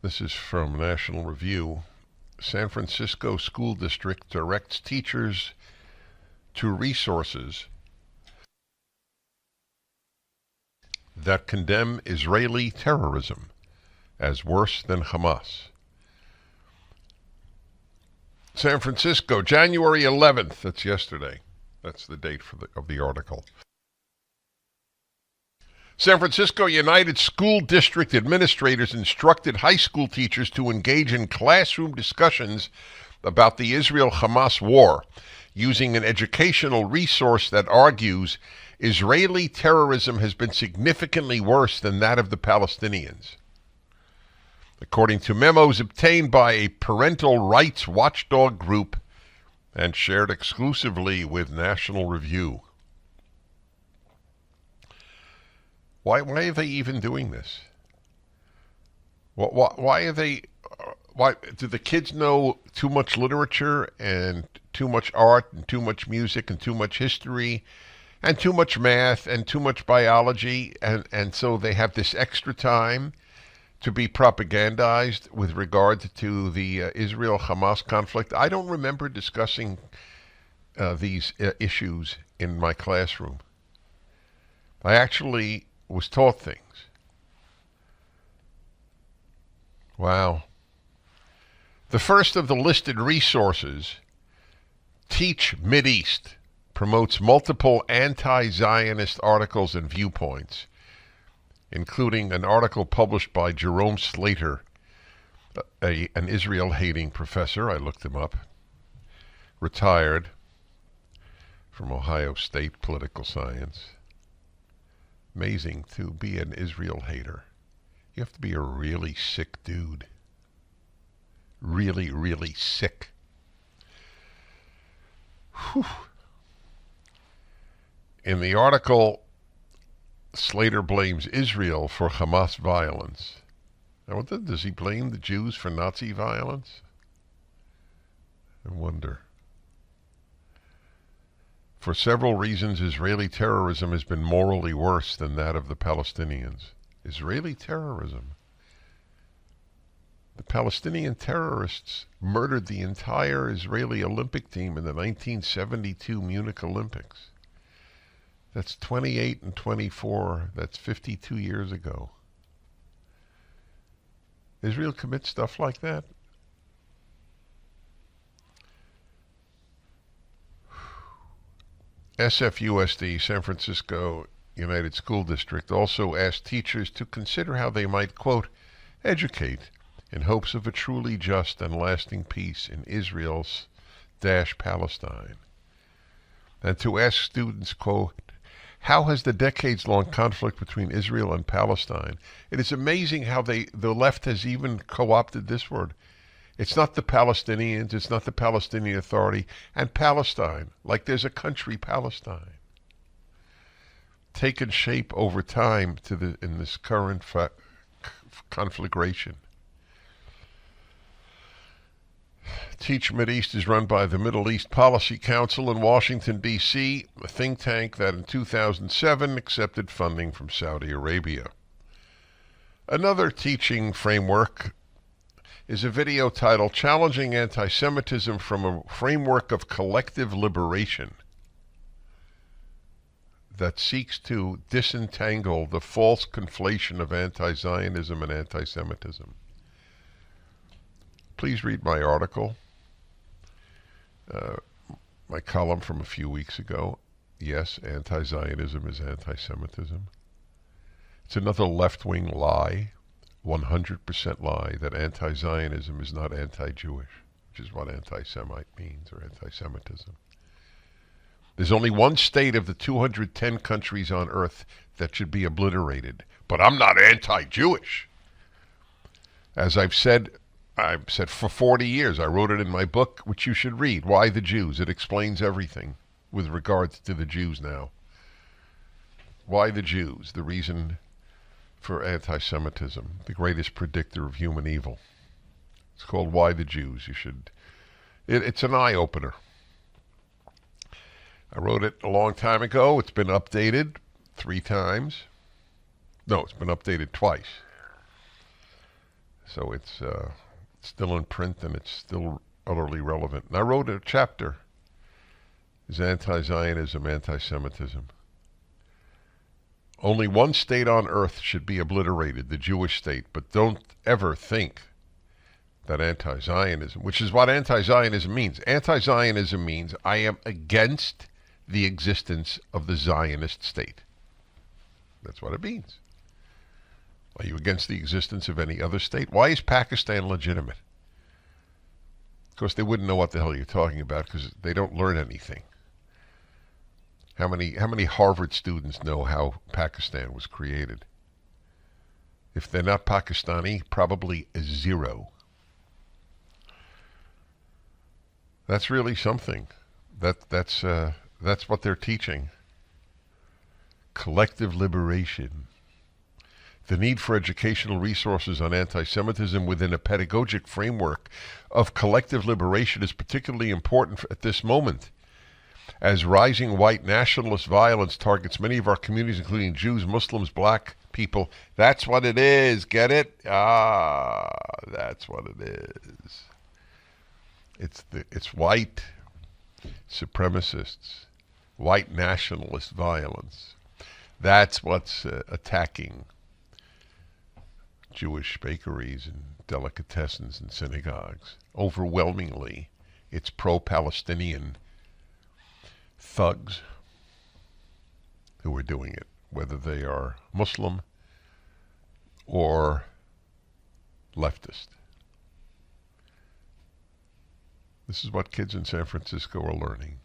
This is from National Review. San Francisco School District directs teachers to resources that condemn Israeli terrorism as worse than Hamas. San Francisco, January 11th. That's yesterday. That's the date of the article. San Francisco United School District administrators instructed high school teachers to engage in classroom discussions about the Israel-Hamas war, using an educational resource that argues Israeli terrorism has been significantly worse than that of the Palestinians. According to memos obtained by a parental rights watchdog group and shared exclusively with National Review. Why are they even doing this? Why are they? Why do the kids know too much literature and too much art and too much music and too much history and too much math and too much biology, and so they have this extra time to be propagandized with regard to the Israel-Hamas conflict? I don't remember discussing these issues in my classroom. I actually was taught things. Wow. The first of the listed resources, Teach Mideast, promotes multiple anti-Zionist articles and viewpoints, including an article published by Jerome Slater, an Israel-hating professor. I looked him up. Retired from Ohio State political science. Amazing to be an Israel hater. You have to be a really sick dude. Really, really sick. Whew. In the article, Slater blames Israel for Hamas violence. Now, does he blame the Jews for Nazi violence? I wonder. For several reasons, Israeli terrorism has been morally worse than that of the Palestinians. Israeli terrorism. The Palestinian terrorists murdered the entire Israeli Olympic team in the 1972 Munich Olympics. That's 28 and 24. That's 52 years ago. Israel commits stuff like that? SFUSD, San Francisco United School District, also asked teachers to consider how they might, quote, educate in hopes of a truly just and lasting peace in Israel's-Palestine, and to ask students, quote, how has the decades-long conflict between Israel and Palestine? It is amazing how the left has even co-opted this word. It's not the Palestinians, it's not the Palestinian Authority, and Palestine, like there's a country, Palestine, taken shape over time in this current conflagration. Teach Mideast is run by the Middle East Policy Council in Washington, D.C., a think tank that in 2007 accepted funding from Saudi Arabia. Another teaching framework is a video titled Challenging Anti-Semitism from a Framework of Collective Liberation that seeks to disentangle the false conflation of anti-Zionism and anti-Semitism. Please read my article, my column from a few weeks ago. Yes, anti-Zionism is anti-Semitism. It's another left-wing lie, 100% lie, that anti-Zionism is not anti-Jewish, which is what anti-Semite means, or anti-Semitism. There's only one state of the 210 countries on earth that should be obliterated, but I'm not anti-Jewish. As I've said for 40 years. I wrote it in my book, which you should read, Why the Jews. It explains everything with regards to the Jews now. Why the Jews? The reason for anti-Semitism, the greatest predictor of human evil. It's called Why the Jews. You should. It's an eye-opener. I wrote it a long time ago. It's been updated 3 times. No, it's been updated twice. So it's still in print and it's still utterly relevant. And I wrote a chapter, is anti-Zionism, anti-Semitism. Only one state on earth should be obliterated, the Jewish state, but don't ever think that anti-Zionism, which is what anti-Zionism means. Anti-Zionism means I am against the existence of the Zionist state. That's what it means. Are you against the existence of any other state? Why is Pakistan legitimate? Of course, they wouldn't know what the hell you're talking about because they don't learn anything. How many Harvard students know how Pakistan was created? If they're not Pakistani, probably a zero. That's really something. That's what they're teaching. Collective liberation. The need for educational resources on anti-Semitism within a pedagogic framework of collective liberation is particularly important at this moment, as rising white nationalist violence targets many of our communities, including Jews, Muslims, black people. That's what it is. Get it? That's what it is. It's white supremacists, white nationalist violence. That's what's attacking Jewish bakeries and delicatessens and synagogues. Overwhelmingly, it's pro-Palestinian thugs who are doing it, whether they are Muslim or leftist. This is what kids in San Francisco are learning.